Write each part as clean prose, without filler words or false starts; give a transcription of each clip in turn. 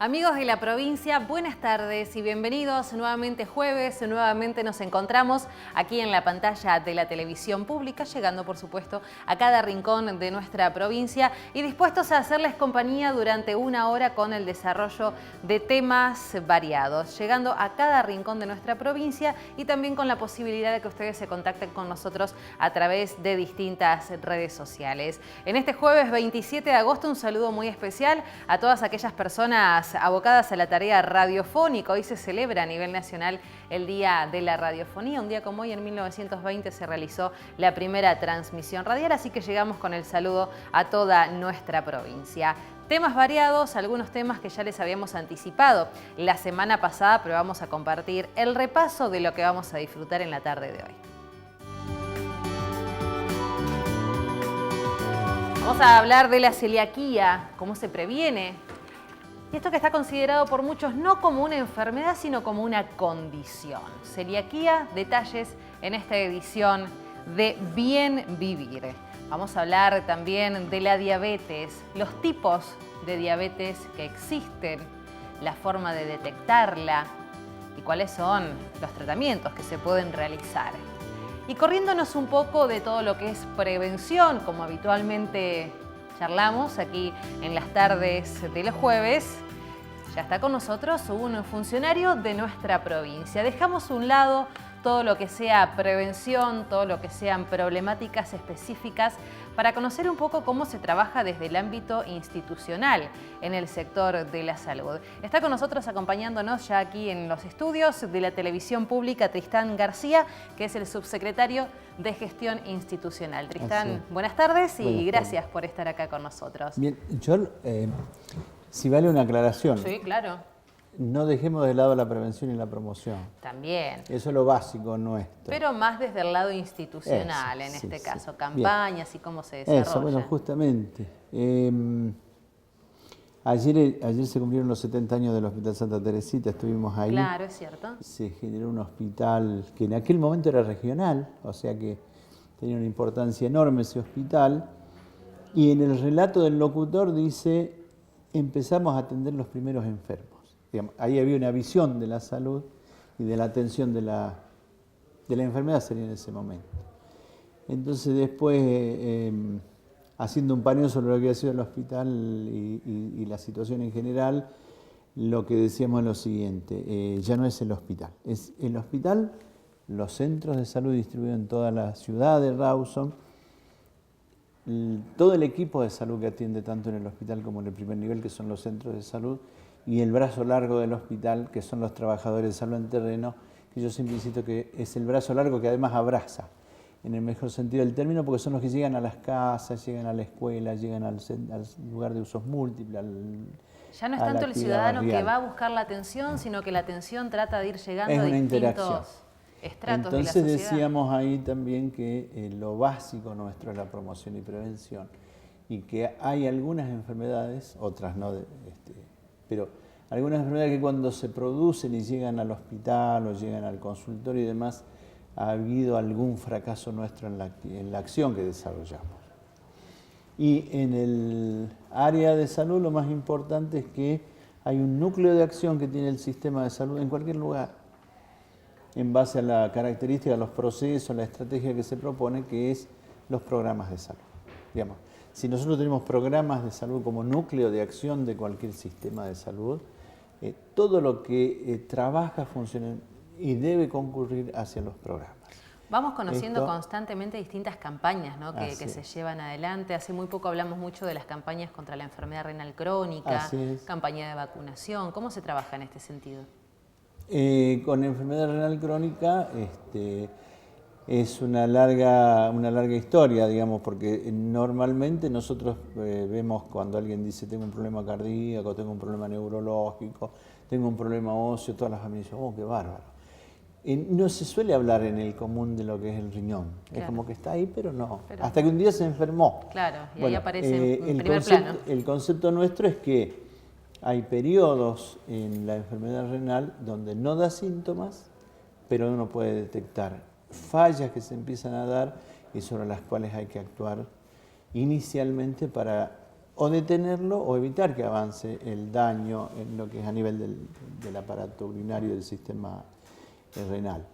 Amigos de la provincia, buenas tardes y bienvenidos. Nuevamente jueves, nuevamente nos encontramos aquí en la pantalla de la televisión pública, llegando por supuesto a cada rincón de nuestra provincia y dispuestos a hacerles compañía durante una hora con el desarrollo de temas variados, llegando a cada rincón de nuestra provincia y también con la posibilidad de que ustedes se contacten con nosotros a través de distintas redes sociales. En este jueves 27 de agosto un saludo muy especial a todas aquellas personas abocadas a la tarea radiofónica. Hoy se celebra a nivel nacional el Día de la Radiofonía. Un día como hoy, en 1920, se realizó la primera transmisión radial, así que llegamos con el saludo a toda nuestra provincia. Temas variados, algunos temas que ya les habíamos anticipado la semana pasada, pero vamos a compartir el repaso de lo que vamos a disfrutar en la tarde de hoy. Vamos a hablar de la celiaquía, cómo se previene. Y esto que está considerado por muchos no como una enfermedad, sino como una condición. Celiaquía, detalles en esta edición de Bien Vivir. Vamos a hablar también de la diabetes, los tipos de diabetes que existen, la forma de detectarla y cuáles son los tratamientos que se pueden realizar. Y corriéndonos un poco de todo lo que es prevención, como habitualmente charlamos aquí en las tardes de los jueves, ya está con nosotros un funcionario de nuestra provincia. Dejamos a un lado todo lo que sea prevención, todo lo que sean problemáticas específicas, para conocer un poco cómo se trabaja desde el ámbito institucional en el sector de la salud. Está con nosotros acompañándonos ya aquí en los estudios de la televisión pública Tristán García, que es el subsecretario de Gestión Institucional. Tristán, buenas tardes y gracias por estar acá con nosotros. Bien, yo, si vale una aclaración. Sí, claro. No dejemos de lado la prevención y la promoción. También. Eso es lo básico nuestro. Pero más desde el lado institucional, en este caso, campañas y cómo se desarrolla. Eso, bueno, justamente. Ayer se cumplieron los 70 años del Hospital Santa Teresita, estuvimos ahí. Claro, es cierto. Se generó un hospital que en aquel momento era regional, o sea que tenía una importancia enorme ese hospital. Y en el relato del locutor dice, empezamos a atender los primeros enfermos. Digamos, ahí había una visión de la salud y de la atención de la enfermedad sería en ese momento. Entonces después, haciendo un paneo sobre lo que ha sido el hospital y la situación en general, lo que decíamos es lo siguiente, ya no es el hospital, es el hospital, los centros de salud distribuidos en toda la ciudad de Rawson, todo el equipo de salud que atiende tanto en el hospital como en el primer nivel, que son los centros de salud, y el brazo largo del hospital, que son los trabajadores de salud en terreno, que yo siempre insisto que es el brazo largo que además abraza, en el mejor sentido del término, porque son los que llegan a las casas, llegan a la escuela, llegan al lugar de usos múltiples. Ya no es tanto el ciudadano que va a buscar la atención, sino que la atención trata de ir llegando a distintos estratos de la sociedad. Entonces decíamos ahí también que lo básico nuestro es la promoción y prevención, y que hay algunas enfermedades, otras no, pero algunas enfermedades que cuando se producen y llegan al hospital o llegan al consultorio y demás, ha habido algún fracaso nuestro en la acción que desarrollamos. Y en el área de salud lo más importante es que hay un núcleo de acción que tiene el sistema de salud en cualquier lugar, en base a la característica, a los procesos, la estrategia que se propone, que es los programas de salud. Digamos, si nosotros tenemos programas de salud como núcleo de acción de cualquier sistema de salud, todo lo que trabaja, funciona y debe concurrir hacia los programas. Vamos conociendo constantemente distintas campañas, ¿no? que se llevan adelante. Hace muy poco hablamos mucho de las campañas contra la enfermedad renal crónica, campaña de vacunación. ¿Cómo se trabaja en este sentido? Con enfermedad renal crónica es una larga historia, digamos, porque normalmente nosotros vemos cuando alguien dice tengo un problema cardíaco, tengo un problema neurológico, tengo un problema óseo, todas las familias dicen, oh, qué bárbaro. No se suele hablar en el común de lo que es el riñón. Claro. Es como que está ahí, pero no. Hasta que un día se enfermó. Claro, y ahí aparece en primer plano. El concepto nuestro es que hay periodos en la enfermedad renal donde no da síntomas, pero uno puede detectar fallas que se empiezan a dar y sobre las cuales hay que actuar inicialmente para o detenerlo o evitar que avance el daño en lo que es a nivel del aparato urinario del sistema renal.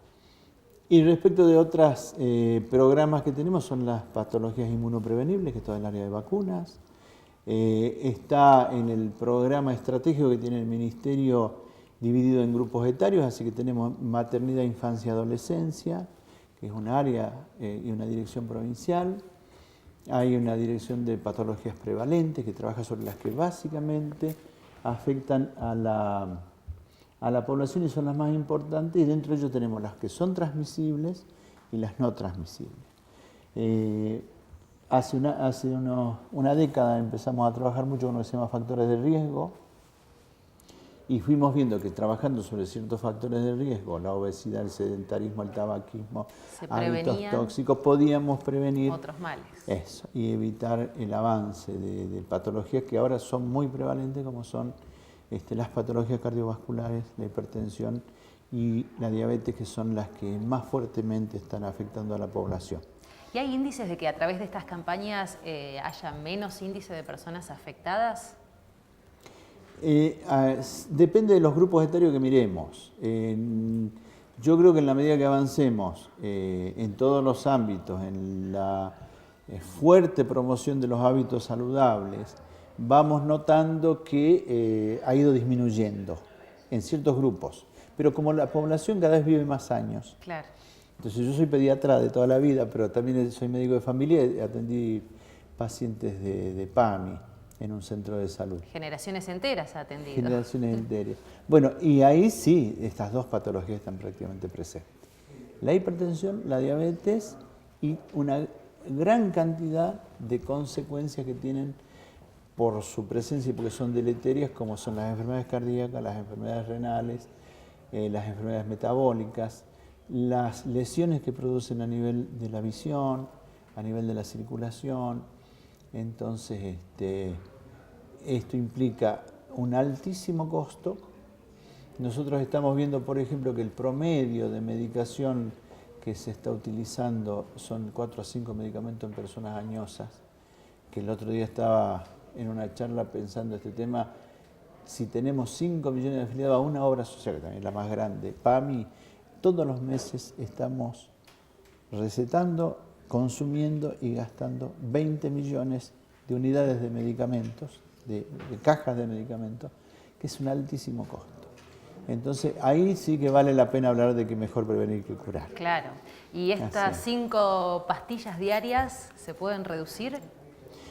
Y respecto de otros programas que tenemos son las patologías inmunoprevenibles, que es todo el área de vacunas. Está en el programa estratégico que tiene el Ministerio dividido en grupos etarios, así que tenemos maternidad, infancia, adolescencia, que es un área y una dirección provincial. Hay una dirección de patologías prevalentes que trabaja sobre las que básicamente afectan a la población y son las más importantes, y dentro de ellos tenemos las que son transmisibles y las no transmisibles. Hace una década empezamos a trabajar mucho con lo que se llama factores de riesgo y fuimos viendo que trabajando sobre ciertos factores de riesgo, la obesidad, el sedentarismo, el tabaquismo, hábitos tóxicos, podíamos prevenir otros males. Eso, y evitar el avance de patologías que ahora son muy prevalentes, como son las patologías cardiovasculares, la hipertensión y la diabetes, que son las que más fuertemente están afectando a la población. ¿Y hay índices de que a través de estas campañas haya menos índice de personas afectadas? Depende de los grupos etarios que miremos. Yo creo que en la medida que avancemos en todos los ámbitos, en la fuerte promoción de los hábitos saludables, vamos notando que ha ido disminuyendo en ciertos grupos. Pero como la población cada vez vive más años, claro. Entonces yo soy pediatra de toda la vida, pero también soy médico de familia y atendí pacientes de PAMI en un centro de salud. Generaciones enteras ha atendido. Generaciones enteras. Bueno, y ahí sí, estas dos patologías están prácticamente presentes. La hipertensión, la diabetes y una gran cantidad de consecuencias que tienen por su presencia y porque son deleterias, como son las enfermedades cardíacas, las enfermedades renales, las enfermedades metabólicas, las lesiones que producen a nivel de la visión, a nivel de la circulación. Entonces, esto implica un altísimo costo. Nosotros estamos viendo, por ejemplo, que el promedio de medicación que se está utilizando son 4 a 5 medicamentos en personas añosas, que el otro día estaba en una charla pensando este tema. Si tenemos 5 millones de afiliados a una obra social, que también es la más grande, PAMI, todos los meses estamos recetando, consumiendo y gastando 20 millones de unidades de medicamentos, de cajas de medicamentos, que es un altísimo costo. Entonces, ahí sí que vale la pena hablar de que mejor prevenir que curar. Claro. ¿Y estas 5 pastillas diarias se pueden reducir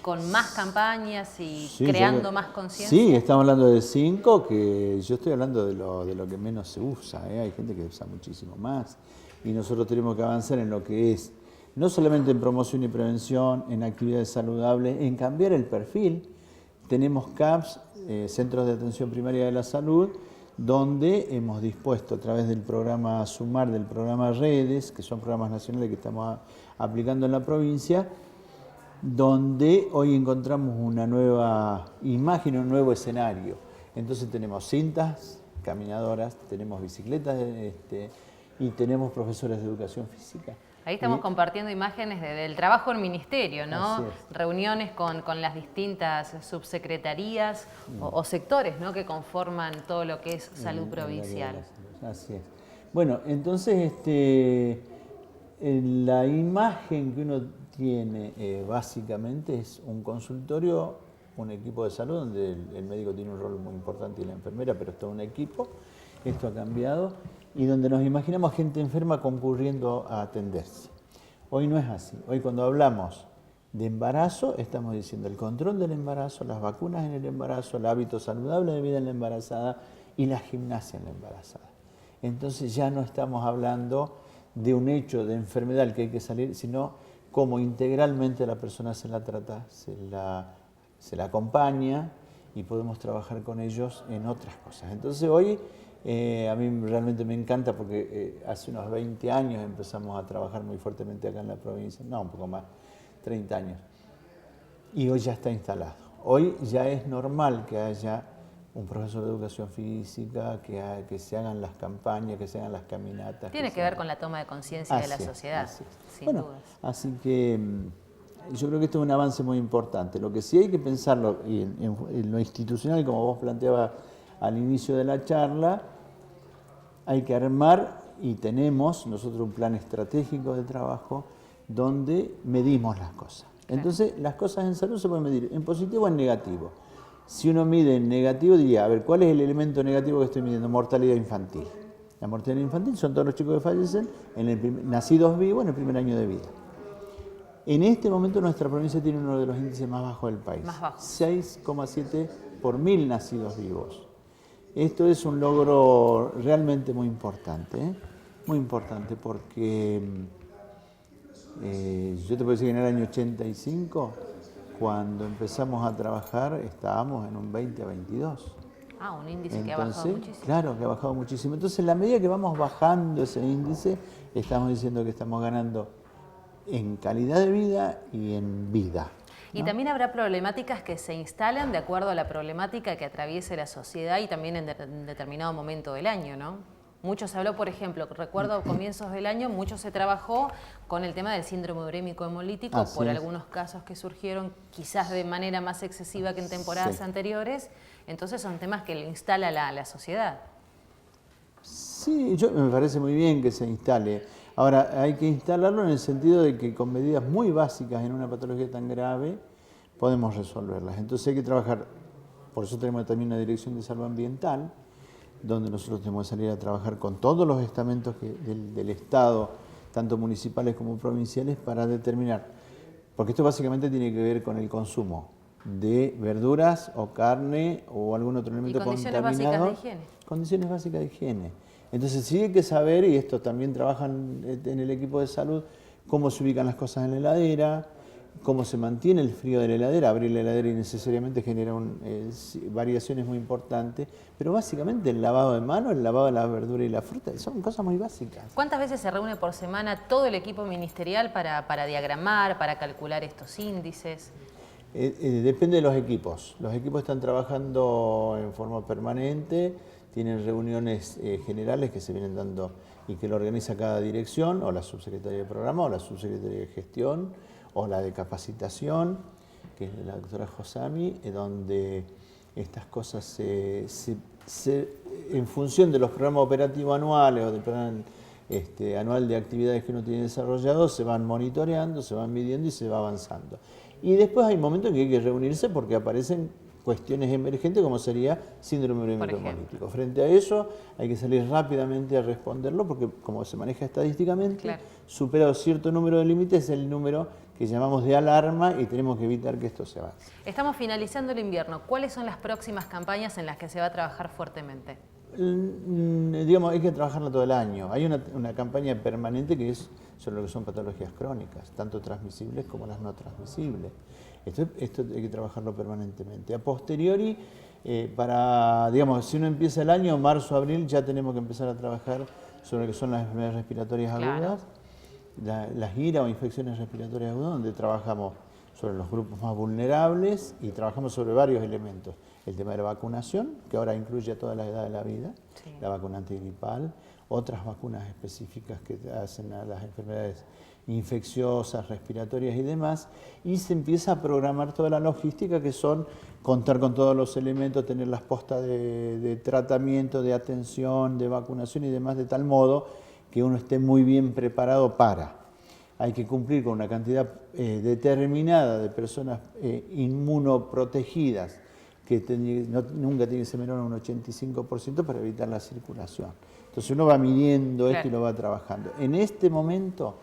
con más campañas y creando más conciencia? Sí, estamos hablando de 5, que yo estoy hablando de lo que menos se usa. Hay gente que usa muchísimo más. Y nosotros tenemos que avanzar en lo que es, no solamente en promoción y prevención, en actividades saludables, en cambiar el perfil. Tenemos CAPS, Centros de Atención Primaria de la Salud, donde hemos dispuesto a través del programa SUMAR, del programa Redes, que son programas nacionales que estamos aplicando en la provincia, donde hoy encontramos una nueva imagen, un nuevo escenario. Entonces tenemos cintas, caminadoras, tenemos bicicletas y tenemos profesores de educación física. Ahí estamos compartiendo imágenes del trabajo en ministerio, ¿no? Reuniones con las distintas subsecretarías o sectores, ¿no?, que conforman todo lo que es salud provincial. Así es. Bueno, entonces la imagen que uno tiene básicamente es un consultorio, un equipo de salud donde el médico tiene un rol muy importante y la enfermera, pero es todo un equipo. Esto ha cambiado. Y donde nos imaginamos gente enferma concurriendo a atenderse. Hoy no es así. Hoy cuando hablamos de embarazo, estamos diciendo el control del embarazo, las vacunas en el embarazo, el hábito saludable de vida en la embarazada y la gimnasia en la embarazada. Entonces ya no estamos hablando de un hecho de enfermedad al que hay que salir, sino cómo integralmente a la persona se la trata, se la acompaña y podemos trabajar con ellos en otras cosas. Entonces hoy a mí realmente me encanta porque hace unos 20 años empezamos a trabajar muy fuertemente acá en la provincia, no, un poco más, 30 años, y hoy ya está instalado. Hoy ya es normal que haya un profesor de educación física, que se hagan las campañas, que se hagan las caminatas. Tiene que ver con la toma de conciencia de la sociedad, sin dudas. Así que yo creo que esto es un avance muy importante. Lo que sí hay que pensarlo, y en lo institucional, como vos planteabas al inicio de la charla, hay que armar, y tenemos nosotros un plan estratégico de trabajo donde medimos las cosas. Entonces, las cosas en salud se pueden medir en positivo o en negativo. Si uno mide en negativo, diría, a ver, ¿cuál es el elemento negativo que estoy midiendo? Mortalidad infantil. La mortalidad infantil son todos los chicos que fallecen nacidos vivos en el primer año de vida. En este momento nuestra provincia tiene uno de los índices más bajos del país. Más bajo. 6,7 por 1000 nacidos vivos. Esto es un logro realmente muy importante, ¿eh? Muy importante porque yo te puedo decir que en el año 85, cuando empezamos a trabajar, estábamos en un 20 a 22. Ah, un índice que ha bajado muchísimo. Claro, que ha bajado muchísimo. Entonces, en la medida que vamos bajando ese índice, estamos diciendo que estamos ganando en calidad de vida y en vida. Y también habrá problemáticas que se instalan de acuerdo a la problemática que atraviese la sociedad y también en determinado momento del año, ¿no? Mucho se habló, por ejemplo, recuerdo a comienzos del año, mucho se trabajó con el tema del síndrome urémico hemolítico por algunos casos que surgieron quizás de manera más excesiva que en temporadas anteriores. Entonces son temas que le instala la sociedad. Sí, me parece muy bien que se instale. Ahora, hay que instalarlo en el sentido de que con medidas muy básicas en una patología tan grave podemos resolverlas. Entonces hay que trabajar, por eso tenemos también una dirección de salud ambiental, donde nosotros tenemos que salir a trabajar con todos los estamentos del Estado, tanto municipales como provinciales, para determinar, porque esto básicamente tiene que ver con el consumo de verduras o carne o algún otro elemento contaminado. Condiciones básicas de higiene. Condiciones básicas de higiene. Entonces sí hay que saber, y esto también trabajan en el equipo de salud, cómo se ubican las cosas en la heladera, cómo se mantiene el frío de la heladera. Abrir la heladera innecesariamente genera variaciones muy importantes, pero básicamente el lavado de manos, el lavado de la verdura y la fruta, son cosas muy básicas. ¿Cuántas veces se reúne por semana todo el equipo ministerial para diagramar, para calcular estos índices? Depende de los equipos. Los equipos están trabajando en forma permanente, tienen reuniones generales que se vienen dando y que lo organiza cada dirección, o la subsecretaría de programa, o la subsecretaría de gestión, o la de capacitación, que es la doctora Josami, donde estas cosas en función de los programas operativos anuales o del plan anual de actividades que uno tiene desarrollado, se van monitoreando, se van midiendo y se va avanzando. Y después hay momentos en que hay que reunirse porque aparecen cuestiones emergentes como sería síndrome urémico hemolítico. Frente a eso hay que salir rápidamente a responderlo porque como se maneja estadísticamente, superado cierto número de límites es el número que llamamos de alarma y tenemos que evitar que esto se avance. Estamos finalizando el invierno. ¿Cuáles son las próximas campañas en las que se va a trabajar fuertemente? Digamos, hay que trabajarla todo el año. Hay una campaña permanente que es sobre lo que son patologías crónicas, tanto transmisibles como las no transmisibles. Esto hay que trabajarlo permanentemente. A posteriori, digamos, si uno empieza el año, marzo, abril, ya tenemos que empezar a trabajar sobre lo que son las enfermedades respiratorias agudas, las IRA o infecciones respiratorias agudas, donde trabajamos sobre los grupos más vulnerables y trabajamos sobre varios elementos. El tema de la vacunación, que ahora incluye a toda la edad de la vida, la vacuna antigripal, otras vacunas específicas que hacen a las enfermedades infecciosas, respiratorias y demás, y se empieza a programar toda la logística que son contar con todos los elementos, tener las postas de tratamiento, de atención, de vacunación y demás, de tal modo que uno esté muy bien preparado para. Hay que cumplir con una cantidad determinada de personas inmunoprotegidas, que nunca tiene que ser menor a un 85% para evitar la circulación. Entonces uno va midiendo esto y lo va trabajando. En este momento,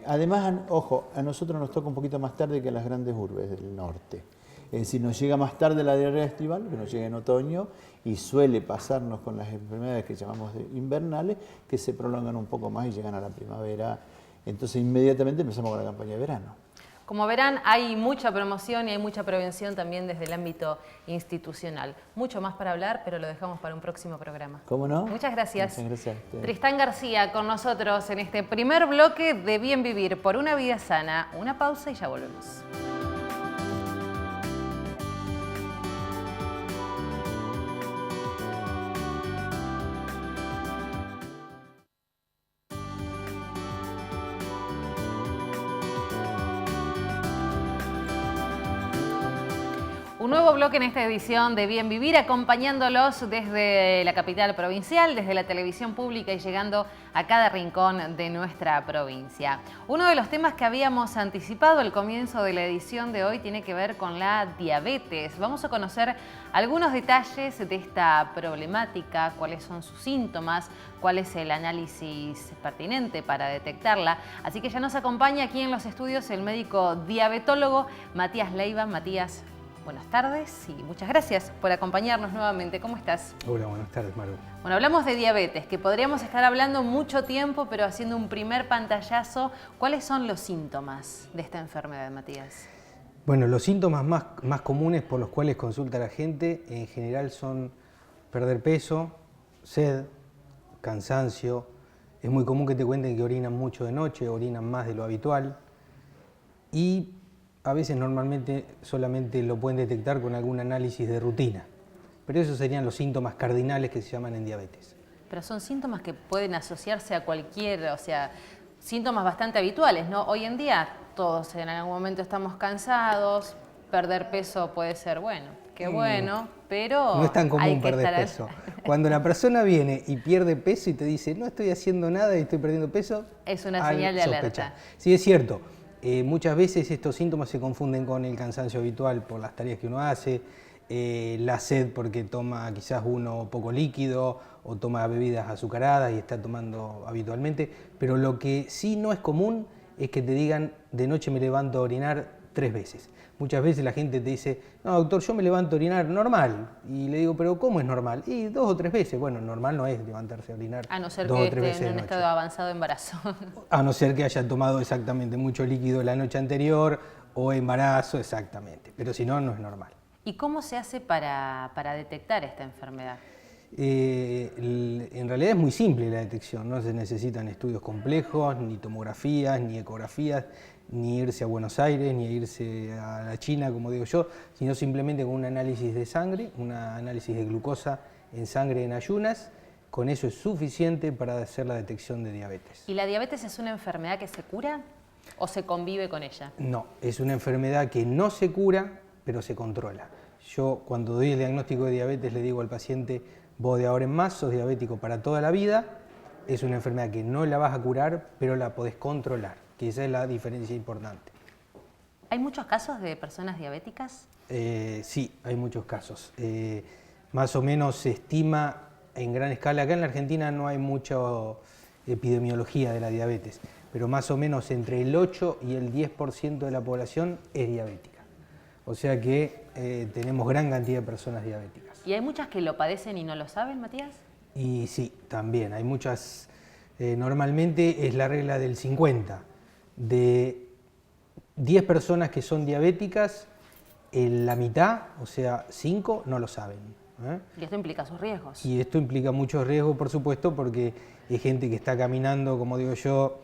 además, ojo, a nosotros nos toca un poquito más tarde que a las grandes urbes del norte. Es decir, nos llega más tarde la diarrea estival, que nos llega en otoño, y suele pasarnos con las enfermedades que llamamos invernales, que se prolongan un poco más y llegan a la primavera. Entonces inmediatamente empezamos con la campaña de verano. Como verán, hay mucha promoción y hay mucha prevención también desde el ámbito institucional. Mucho más para hablar, pero lo dejamos para un próximo programa. ¿Cómo no? Muchas gracias. Muchas gracias a ustedes. Tristán García con nosotros en este primer bloque de Bien Vivir por una vida sana. Una pausa y ya volvemos. nuevo bloque en esta edición de Bien Vivir, acompañándolos desde la capital provincial, desde la televisión pública y llegando a cada rincón de nuestra provincia. Uno de los temas que habíamos anticipado al comienzo de la edición de hoy tiene que ver con la diabetes. Vamos a conocer algunos detalles de esta problemática, cuáles son sus síntomas, cuál es el análisis pertinente para detectarla. Así que ya nos acompaña aquí en los estudios el médico diabetólogo Matías Leiva. Matías, buenas tardes y muchas gracias por acompañarnos nuevamente. ¿Cómo estás? Hola, buenas tardes, Maru. Bueno, hablamos de diabetes, que podríamos estar hablando mucho tiempo, pero haciendo un primer pantallazo. ¿Cuáles son los síntomas de esta enfermedad, Matías? Bueno, los síntomas más comunes por los cuales consulta la gente en general son perder peso, sed, cansancio. Es muy común que te cuenten que orinan mucho de noche, orinan más de lo habitual y a veces normalmente solamente lo pueden detectar con algún análisis de rutina. Pero esos serían los síntomas cardinales que se llaman en diabetes. Pero son síntomas que pueden asociarse a cualquier, o sea, síntomas bastante habituales, ¿no? Hoy en día todos en algún momento estamos cansados, perder peso puede ser bueno, qué bueno, pero no es tan común perder peso. Cuando la persona viene y pierde peso y te dice no estoy haciendo nada y estoy perdiendo peso, es una señal de alerta. Sí, es cierto. Muchas veces estos síntomas se confunden con el cansancio habitual por las tareas que uno hace, la sed porque toma quizás uno poco líquido o toma bebidas azucaradas y está tomando habitualmente, pero lo que sí no es común es que te digan de noche me levanto a orinar 3 veces. Muchas veces la gente te dice, no doctor, yo me levanto a orinar normal. Y le digo, pero ¿cómo es normal? Y 2 o 3 veces. Bueno, normal no es levantarse a orinar 2 o 3 veces. A no ser que esté en un estado avanzado de embarazo. A no ser que haya tomado exactamente mucho líquido la noche anterior o embarazo, exactamente. Pero si no, no es normal. ¿Y cómo se hace para detectar esta enfermedad? En realidad es muy simple la detección, no se necesitan estudios complejos, ni tomografías, ni ecografías, ni irse a Buenos Aires, ni irse a la China, como digo yo, sino simplemente con un análisis de sangre, un análisis de glucosa en sangre en ayunas. Con eso es suficiente para hacer la detección de diabetes. ¿Y la diabetes es una enfermedad que se cura o se convive con ella? No, es una enfermedad que no se cura, pero se controla. Yo cuando doy el diagnóstico de diabetes le digo al paciente, vos de ahora en más sos diabético para toda la vida, es una enfermedad que no la vas a curar, pero la podés controlar, que esa es la diferencia importante. ¿Hay muchos casos de personas diabéticas? Sí, hay muchos casos. Más o menos se estima en gran escala, acá en la Argentina no hay mucha epidemiología de la diabetes, pero más o menos entre el 8 y el 10% de la población es diabética. O sea que tenemos gran cantidad de personas diabéticas. ¿Y hay muchas que lo padecen y no lo saben, Matías? Y sí, también. Hay muchas, normalmente es la regla del 50. De 10 personas que son diabéticas, la mitad, o sea, 5, no lo saben. Y esto implica sus riesgos. Y esto implica muchos riesgos, por supuesto, porque hay gente que está caminando, como digo yo,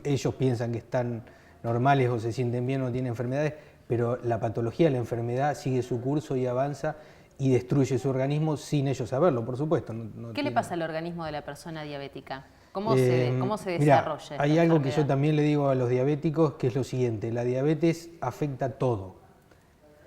ellos piensan que están normales o se sienten bien o no tienen enfermedades, pero la patología, la enfermedad sigue su curso y avanza y destruye su organismo sin ellos saberlo, por supuesto. ¿Qué le pasa al organismo de la persona diabética? ¿Cómo se desarrolla? Hay algo que yo también le digo a los diabéticos, que es lo siguiente: la diabetes afecta todo.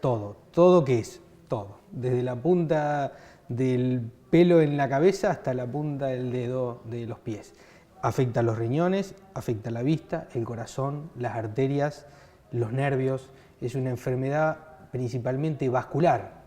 Todo ¿qué es? Todo. Desde la punta del pelo en la cabeza hasta la punta del dedo de los pies. Afecta a los riñones, afecta la vista, el corazón, las arterias, los nervios. Es una enfermedad principalmente vascular.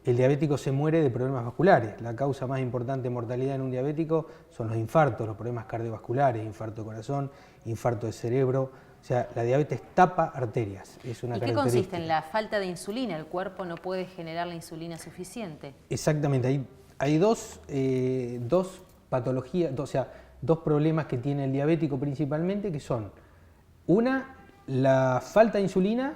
El diabético se muere de problemas vasculares. La causa más importante de mortalidad en un diabético son los infartos, los problemas cardiovasculares, infarto de corazón, infarto de cerebro. O sea, la diabetes tapa arterias. Es una ¿Y qué consiste? ¿En la falta de insulina? ¿El cuerpo no puede generar la insulina suficiente? Exactamente. Hay dos patologías, o sea, 2 problemas que tiene el diabético principalmente, que son una, la falta de insulina,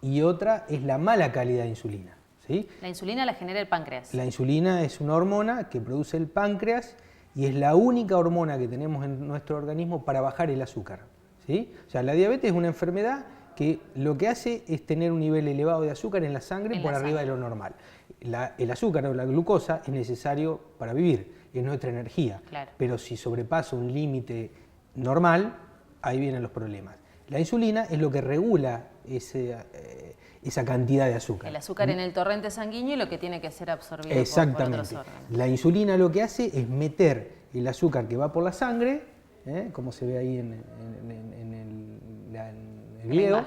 y otra es la mala calidad de insulina. ¿Sí? La insulina la genera el páncreas. La insulina es una hormona que produce el páncreas y es la única hormona que tenemos en nuestro organismo para bajar el azúcar. ¿Sí? O sea, la diabetes es una enfermedad que lo que hace es tener un nivel elevado de azúcar en la sangre por arriba de lo normal. El azúcar o la glucosa es necesario para vivir, es nuestra energía. Claro. Pero si sobrepasa un límite normal, ahí vienen los problemas. La insulina es lo que regula esa cantidad de azúcar. El azúcar en el torrente sanguíneo y lo que tiene que ser absorbido por otros órganos. La insulina lo que hace es meter el azúcar que va por la sangre, como se ve ahí en el video,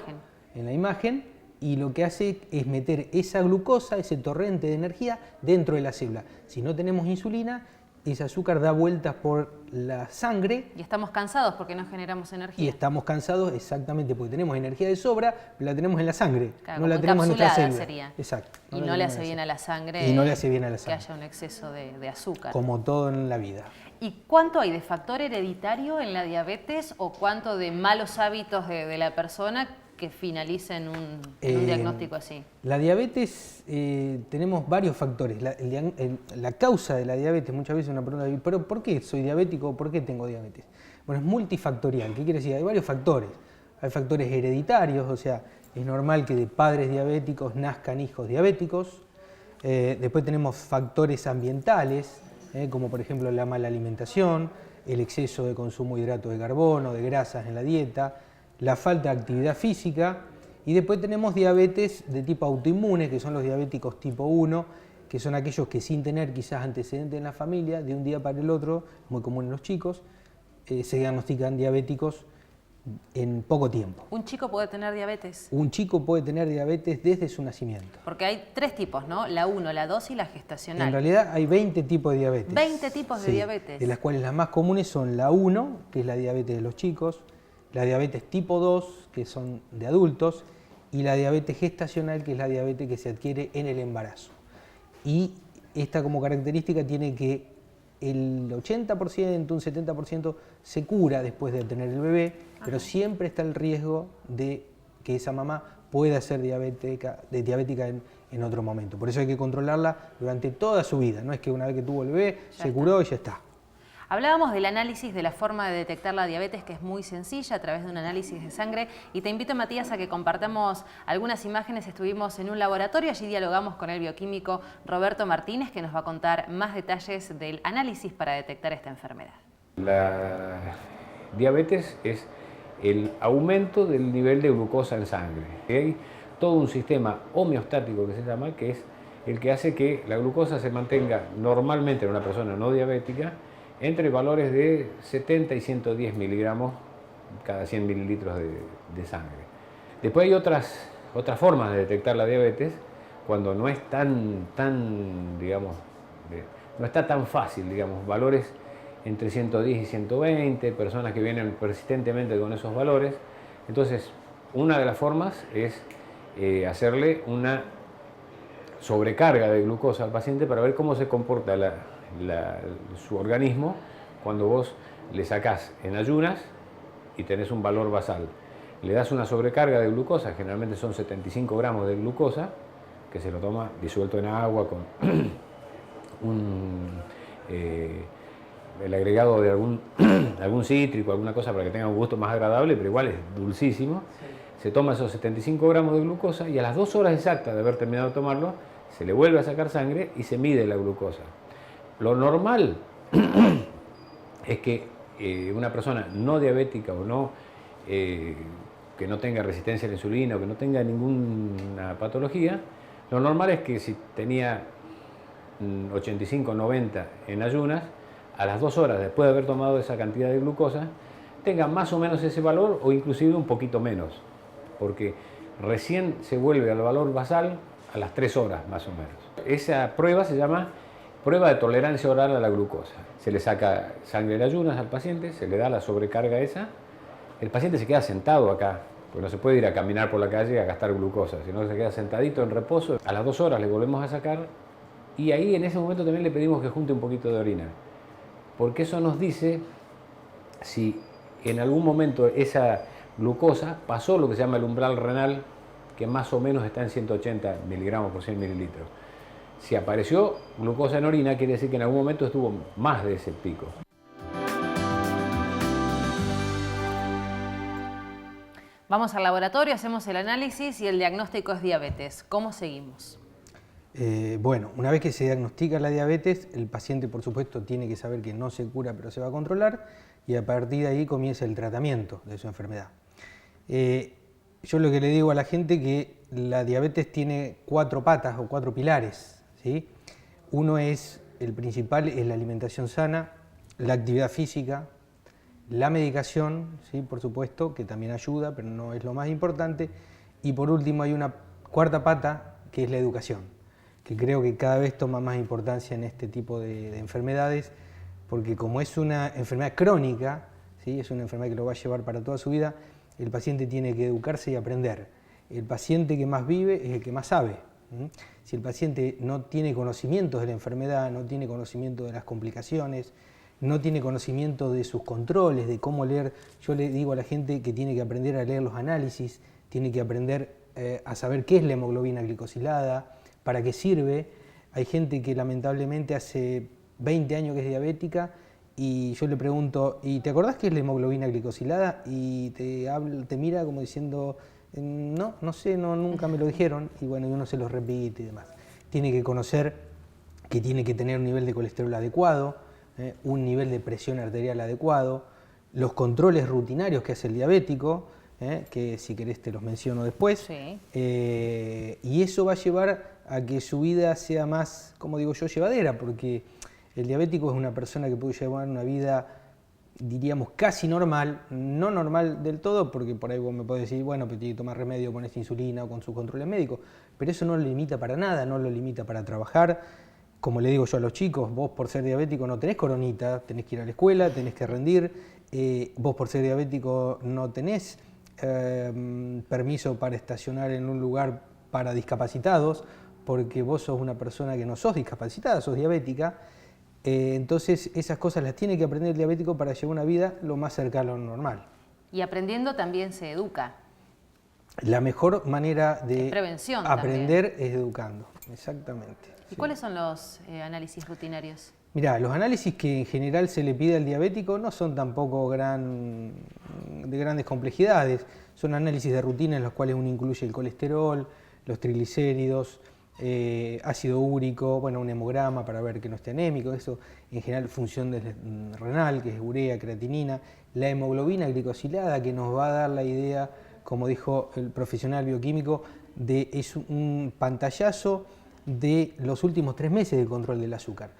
en la imagen, y lo que hace es meter esa glucosa, ese torrente de energía, dentro de la célula. Si no tenemos insulina, ese azúcar da vueltas por la sangre. Y estamos cansados porque no generamos energía. Y estamos cansados exactamente porque tenemos energía de sobra, pero la tenemos en la sangre, claro, no la tenemos en nuestra célula. Sería. Exacto. Y no le hace bien a la sangre. Y no le hace bien a la sangre. Que haya un exceso de azúcar. Como todo en la vida. ¿Y cuánto hay de factor hereditario en la diabetes o cuánto de malos hábitos de la persona que finaliza en un diagnóstico así? La diabetes, tenemos varios factores. La causa de la diabetes, muchas veces una pregunta, ¿pero por qué soy diabético? ¿Por qué tengo diabetes? Bueno, es multifactorial. ¿Qué quiere decir? Hay varios factores. Hay factores hereditarios, o sea, es normal que de padres diabéticos nazcan hijos diabéticos. Después tenemos factores ambientales, como por ejemplo la mala alimentación, el exceso de consumo de hidratos de carbono, de grasas en la dieta, la falta de actividad física, y después tenemos diabetes de tipo autoinmune, que son los diabéticos tipo 1, que son aquellos que sin tener quizás antecedentes en la familia, de un día para el otro, muy común en los chicos, se diagnostican diabéticos en poco tiempo. ¿Un chico puede tener diabetes? Un chico puede tener diabetes desde su nacimiento. Porque hay 3 tipos, ¿no? La 1, la 2 y la gestacional. En realidad hay 20 tipos de diabetes. 20 tipos de diabetes. De las cuales las más comunes son la 1, que es la diabetes de los chicos, la diabetes tipo 2, que son de adultos, y la diabetes gestacional, que es la diabetes que se adquiere en el embarazo. Y esta como característica tiene que el 80%, un 70% se cura después de tener el bebé, pero siempre está el riesgo de que esa mamá pueda ser diabética en otro momento. Por eso hay que controlarla durante toda su vida, no es que una vez que tuvo el bebé se curó y ya está. Hablábamos del análisis de la forma de detectar la diabetes, que es muy sencilla a través de un análisis de sangre, y te invito, Matías, a que compartamos algunas imágenes. Estuvimos en un laboratorio, allí dialogamos con el bioquímico Roberto Martínez, que nos va a contar más detalles del análisis para detectar esta enfermedad. La diabetes es el aumento del nivel de glucosa en sangre. Hay todo un sistema homeostático que se llama, que es el que hace que la glucosa se mantenga normalmente en una persona no diabética entre valores de 70 y 110 miligramos cada 100 mililitros de sangre. Después hay otras formas de detectar la diabetes cuando no es digamos, no está tan fácil, digamos, valores entre 110 y 120, personas que vienen persistentemente con esos valores. Entonces, una de las formas es hacerle una sobrecarga de glucosa al paciente para ver cómo se comporta su organismo cuando vos le sacás en ayunas y tenés un valor basal. Le das una sobrecarga de glucosa, generalmente son 75 gramos de glucosa, que se lo toma disuelto en agua con el agregado de algún cítrico, alguna cosa para que tenga un gusto más agradable, pero igual es dulcísimo. Se toma esos 75 gramos de glucosa y a las 2 horas exactas de haber terminado de tomarlo, se le vuelve a sacar sangre y se mide la glucosa. Lo normal es que una persona no diabética o no, que no tenga resistencia a la insulina o que no tenga ninguna patología, lo normal es que si tenía 85, 90 en ayunas, a las 2 horas después de haber tomado esa cantidad de glucosa, tenga más o menos ese valor o inclusive un poquito menos, porque recién se vuelve al valor basal a las 3 horas más o menos. Esa prueba se llama prueba de tolerancia oral a la glucosa. Se le saca sangre de ayunas al paciente, se le da la sobrecarga esa, el paciente se queda sentado acá, porque no se puede ir a caminar por la calle a gastar glucosa, sino que se queda sentadito en reposo. A las 2 horas le volvemos a sacar y ahí en ese momento también le pedimos que junte un poquito de orina, porque eso nos dice si en algún momento esa glucosa pasó lo que se llama el umbral renal, que más o menos está en 180 miligramos por 100 mililitros. Si apareció glucosa en orina, quiere decir que en algún momento estuvo más de ese pico. Vamos al laboratorio, hacemos el análisis y el diagnóstico es diabetes. ¿Cómo seguimos? Bueno, una vez que se diagnostica la diabetes, el paciente por supuesto tiene que saber que no se cura pero se va a controlar y a partir de ahí comienza el tratamiento de su enfermedad. Yo lo que le digo a la gente que la diabetes tiene 4 patas o 4 pilares, ¿sí? Uno es, el principal es la alimentación sana, la actividad física, la medicación, ¿sí? Por supuesto, que también ayuda, pero no es lo más importante. Y por último hay una 4ª pata, que es la educación, que creo que cada vez toma más importancia en este tipo de enfermedades, porque como es una enfermedad crónica, ¿sí? Es una enfermedad que lo va a llevar para toda su vida, el paciente tiene que educarse y aprender. El paciente que más vive es el que más sabe. Si el paciente no tiene conocimientos de la enfermedad, no tiene conocimiento de las complicaciones, no tiene conocimiento de sus controles, de cómo leer, yo le digo a la gente que tiene que aprender a leer los análisis, tiene que aprender a saber qué es la hemoglobina glicosilada, para qué sirve. Hay gente que lamentablemente hace 20 años que es diabética y yo le pregunto, ¿y te acordás qué es la hemoglobina glicosilada? Y te mira como diciendo, no sé, nunca me lo dijeron, y bueno, y uno se los repite y demás. Tiene que conocer que tiene que tener un nivel de colesterol adecuado, un nivel de presión arterial adecuado, los controles rutinarios que hace el diabético, que si querés te los menciono después, Sí. Y eso va a llevar a que su vida sea más, como digo yo, llevadera, porque el diabético es una persona que puede llevar una vida, diríamos, casi normal, no normal del todo, porque por ahí vos me podés decir, bueno, pero tiene que tomar remedio con esta insulina o con sus controles médicos, pero eso no lo limita para nada, no lo limita para trabajar. Como le digo yo a los chicos, vos por ser diabético no tenés coronita, tenés que ir a la escuela, tenés que rendir, vos por ser diabético no tenés permiso para estacionar en un lugar para discapacitados, porque vos sos una persona que no sos discapacitada, sos diabética. Entonces esas cosas las tiene que aprender el diabético para llevar una vida lo más cercana a lo normal. Y aprendiendo también se educa. La mejor manera de prevención aprender también. es educando, exactamente. ¿Y Sí. cuáles son los análisis rutinarios? Mirá, los análisis que en general se le pide al diabético no son tampoco de grandes complejidades. Son análisis de rutina en los cuales uno incluye el colesterol, los triglicéridos, ácido úrico, bueno, un hemograma para ver que no esté anémico, eso en general función renal, que es urea, creatinina, la hemoglobina glicosilada, que nos va a dar la idea, como dijo el profesional bioquímico, es un pantallazo de los últimos 3 meses de control del azúcar.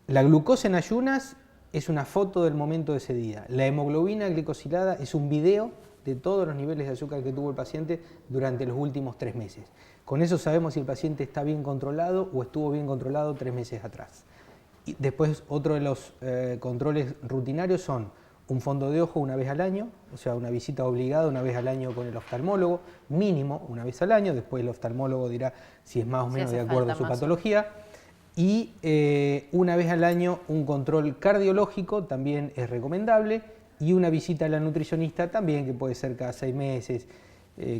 La glucosa en ayunas es una foto del momento de ese día. La hemoglobina glicosilada es un video de todos los niveles de azúcar que tuvo el paciente durante los últimos 3 meses. Con eso sabemos si el paciente está bien controlado o estuvo bien controlado 3 meses atrás. Y después, otro de los controles rutinarios son un fondo de ojo una vez al año, o sea, una visita obligada una vez al año con el oftalmólogo, mínimo una vez al año, después el oftalmólogo dirá si es más o menos de acuerdo a su patología. Y una vez al año un control cardiológico también es recomendable, y una visita a la nutricionista también, que puede ser cada 6 meses,